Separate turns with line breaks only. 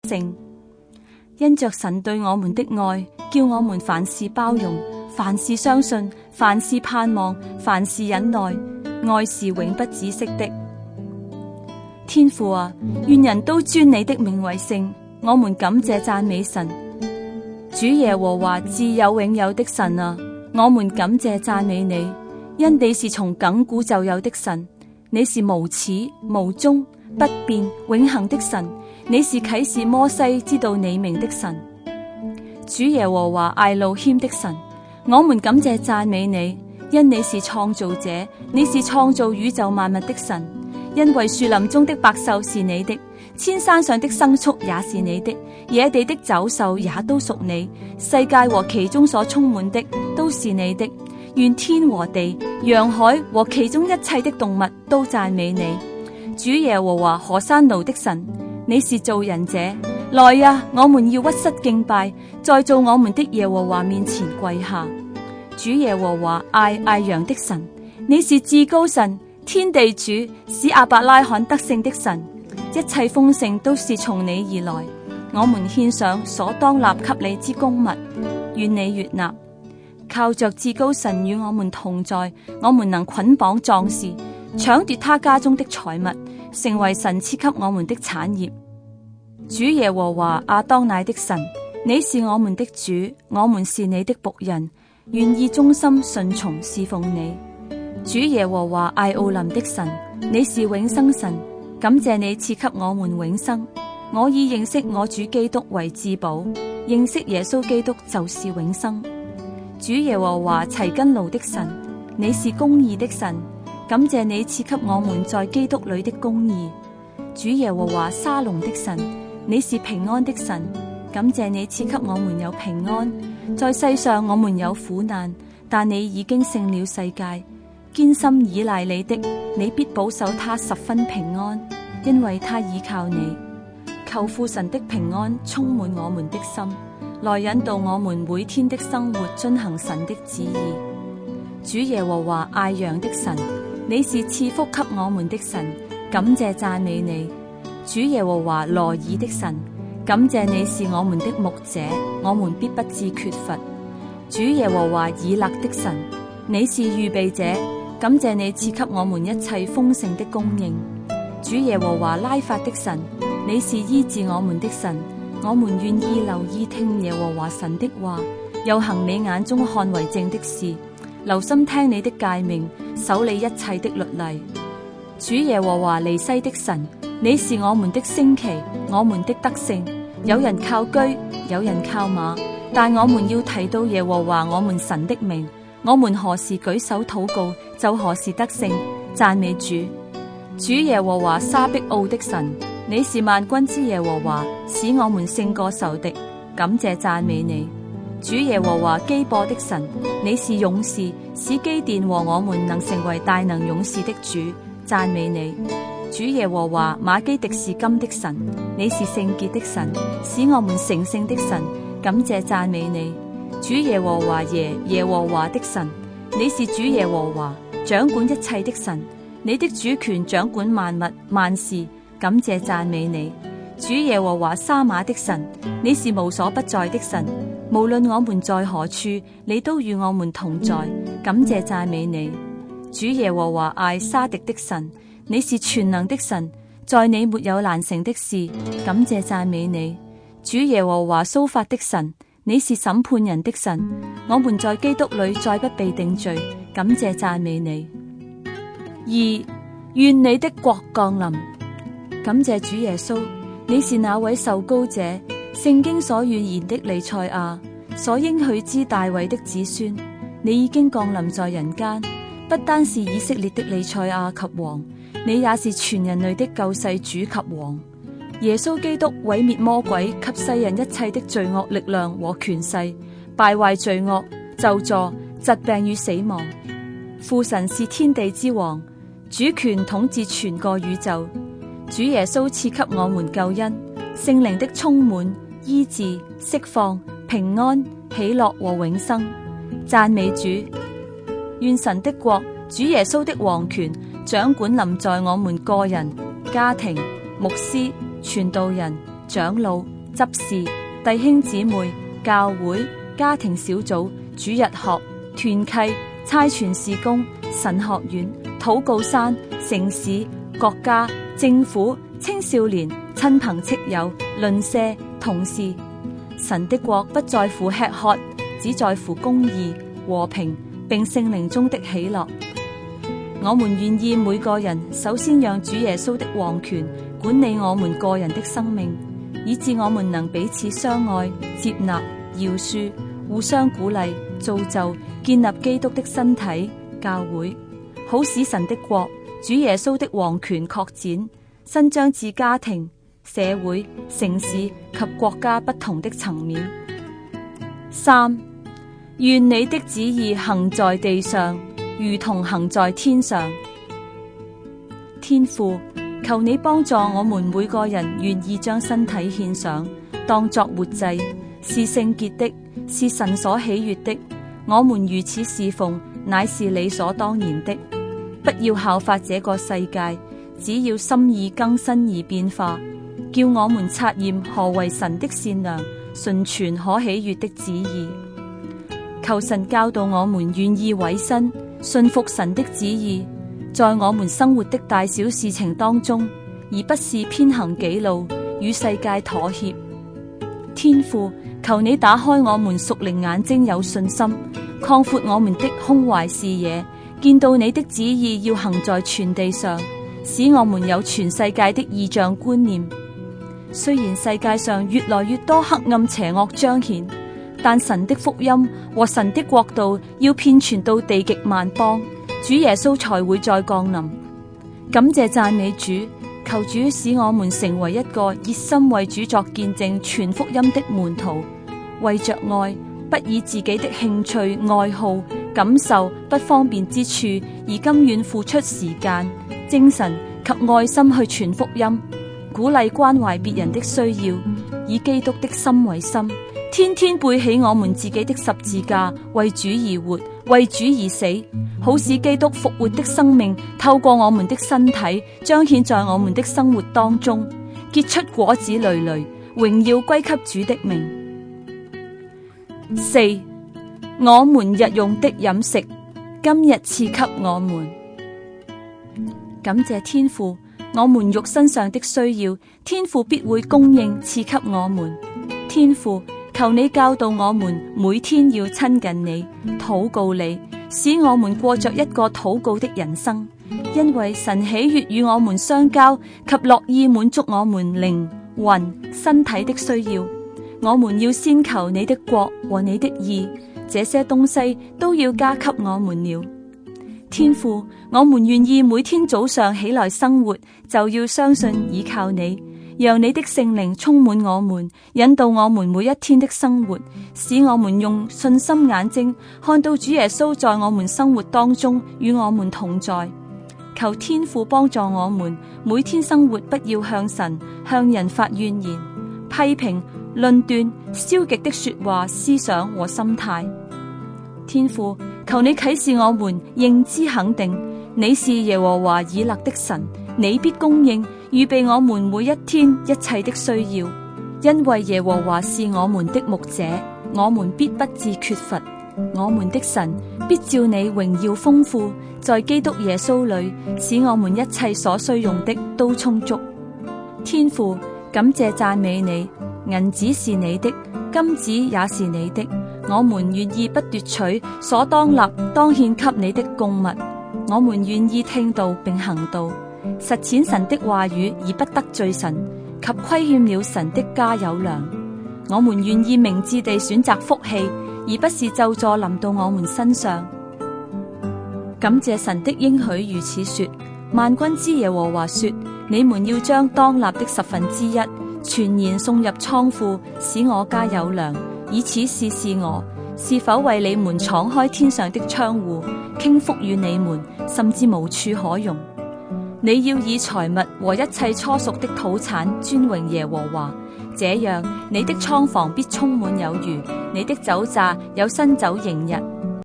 聖。因着神對我們的愛，叫我們凡事包容，凡事相信，凡事盼望，凡事忍耐。愛是永不止息的。天父啊，願人都尊你的名為聖。我們感謝讚美神。主耶和華自有永有的神啊，我們感謝讚美你，因你是從亙古就有的神，你是無始無終不變永恆的神，你是啟示摩西知道你名的神。主耶和華艾路謙的神，我們感謝讚美你，因你是創造者，你是創造宇宙萬物的神。因為樹林中的百獸是你的，千山上的牲畜也是你的，野地的走獸也都屬你，世界和其中所充滿的都是你的。願天和地、洋海和其中一切的動物都讚美你。主耶和華何珊奴的神，你是造人者，來呀，我們要屈膝敬拜，在造我們的耶和華面前跪下。主耶和華艾揚的神，你是至高神，天地主，使亞伯拉罕得勝的神，一切豐盛都是從你而來。我們獻上所當納給你之供物，願你悅納。靠着至高神與我們同在，我們能捆綁壯士，搶奪他家中的財物，成為神賜給我們的產業。主耶和華亞當乃的神，你是我們的主，我們是你的僕人，願意忠心順從侍奉你。主耶和華艾奧林的神，你是永生神，感謝你賜給我們永生。我以認識我主基督為至寶，認識耶穌基督就是永生。主耶和華齊根奴的神，你是公義的神，感謝你賜給我們在基督裏的公義。主耶和華沙龍的神，你是平安的神，感謝你賜給我們有平安。在世上我們有苦難，但你已經勝了世界。堅心倚賴你的，你必保守他十分平安，因為他倚靠你。求父神的平安充滿我們的心，來引導我們每天的生活，遵行神的旨意。主耶和華艾揚的神，你是賜福給我們的神，感謝讚美你。主耶和華羅爾的神，感謝你是我們的牧者，我們必不致缺乏。主耶和華以勒的神，你是預備者，感謝你賜給我們一切豐盛的供應。主耶和華拉法的神，你是醫治我們的神，我們願意留意聽耶和華神的話，又行你眼中看為正的事，留心聽你的誡命，守你一切的律例。主耶和華尼西的神，你是我們的升旗，我們的得勝。有人靠車，有人靠馬，但我們要提到耶和華我們神的名。我們何時舉手禱告，就何時得勝。讚美主。主耶和華沙碧奧的神，你是萬軍之耶和華，使我們勝過仇敵。感謝讚美你。主耶和華基播的神，你是勇士，使基甸和我們能成為大能勇士的主。讚美你。主耶和華馬基迪士金的神，你是聖潔的神，使我們成聖的神。感謝讚美你。主耶和華耶和華的神，你是主耶和華掌管一切的神，你的主權掌管萬物萬事。感謝讚美你。主耶和華沙馬的神，你是無所不在的神，無論我們在何處，你都與我們同在。感謝讚美你。主耶和華艾沙迪的神，你是全能的神，在你沒有難成的事。感謝讚美你。主耶和華蘇法的神，你是審判人的神，我們在基督裏再不被定罪。感謝讚美你。二，願你的國降臨。感謝主耶穌，你是那位受膏者，聖經所預言的彌賽亞，所應許之大衛的子孫。你已經降臨在人間，不單是以色列的彌賽亞及王，你也是全人類的救世主及王。耶穌基督毀滅魔鬼及世人一切的罪惡力量和權勢，敗壞罪惡、咒詛、疾病與死亡。父神是天地之王，主權統治全個宇宙。主耶穌賜給我們救恩，聖靈的充滿、醫治、釋放、平安、喜樂和永生。讚美主。願神的國、主耶穌的王權掌管臨在我們個人、家庭、牧師、傳道人、長老、執事、弟兄姊妹、教會、家庭小組、主日學、團契、差傳事工、神學院、禱告山、城市、國家、政府、青少年、親朋戚友、鄰舍、同事。神的國不在乎吃喝，只在乎公義、和平，並聖靈中的喜樂。我們願意每個人首先讓主耶穌的王權管理我們個人的生命，以致我們能彼此相愛、接納、饒恕、互相鼓勵、造就、建立基督的身體教會，好使神的國、主耶穌的王權擴展，伸張至家庭、社會、城市及國家不同的層面。3. 願你的旨意行在地上，如同行在天上。天父，求你幫助我們每個人願意將身體獻上，當作活祭，是聖潔的，是神所喜悅的。我們如此侍奉，乃是理所當然的。不要效法這個世界，只要心意更新而變化，叫我們察驗何為神的善良、純全可喜悅的旨意。求神教導我們願意委身，信服神的旨意，在我們生活的大小事情當中，而不是偏行己路，與世界妥協。天父，求你打開我們屬靈眼睛，有信心，擴闊我們的胸懷視野，見到你的旨意要行在全地上，使我們有全世界的異象觀念。雖然世界上越來越多黑暗邪惡彰顯，但神的福音和神的國度要遍傳到地極萬邦，主耶穌才會再降臨。感謝讚美主，求主使我們成為一個熱心為主作見證傳福音的門徒，為着愛，不以自己的興趣、愛好、感受不方便之處而甘願付出時間、精神及愛心去傳福音，鼓勵關懷別人的需要，以基督的心為心，天天背起我們自己的十字架，為主而活，為主而死，好使基督復活的生命透過我們的身體彰顯在我們的生活當中，結出果子累累，榮耀歸給主的名。4. 我們日用的飲食，今日賜給我們。感謝天父，我們肉身上的需要，天父必會供應賜給我們。天父，求你教導我們每天要親近你，禱告你，使我們過着一個禱告的人生。因為神喜悅與我們相交，及樂意滿足我們靈魂身體的需要。我們要先求你的國和你的義，這些東西都要加給我們了。天父，我們願意每天早上起來生活，就要相信倚靠你，讓你的聖靈充滿我們，引導我們每一天的生活，使我們用信心眼睛看到主耶穌在我們生活當中與我們同在。求天父幫助我們每天生活，不要向神、向人發怨言、批評、論斷、消極的說話、思想和心態。天父，求你啟示我們認知肯定，你是耶和華以勒的神，你必供應預備我們每一天一切的需要，因為耶和華是我們的牧者，我們必不致缺乏。我們的神必照你榮耀豐富，在基督耶穌裏，使我們一切所需用的都充足。天父，感謝讚美你，銀子是你的，金子也是你的，我們願意不奪取所當立當獻給你的供物。我們願意聽道並行道，實踐神的話語而不得罪神，及虧欠了神的家有糧。我們願意明智地選擇福氣，而不是咒詛臨到我們身上。感謝神的應許如此說，萬軍之耶和華說，你們要將當納的1/10全然送入倉庫，使我家有糧，以此試試我是否為你們敞開天上的窗戶，傾福與你們，甚至無處可容。你要以財物和一切初熟的土產尊榮耶和華，這樣你的倉房必充滿有餘，你的酒榨有新酒盈溢。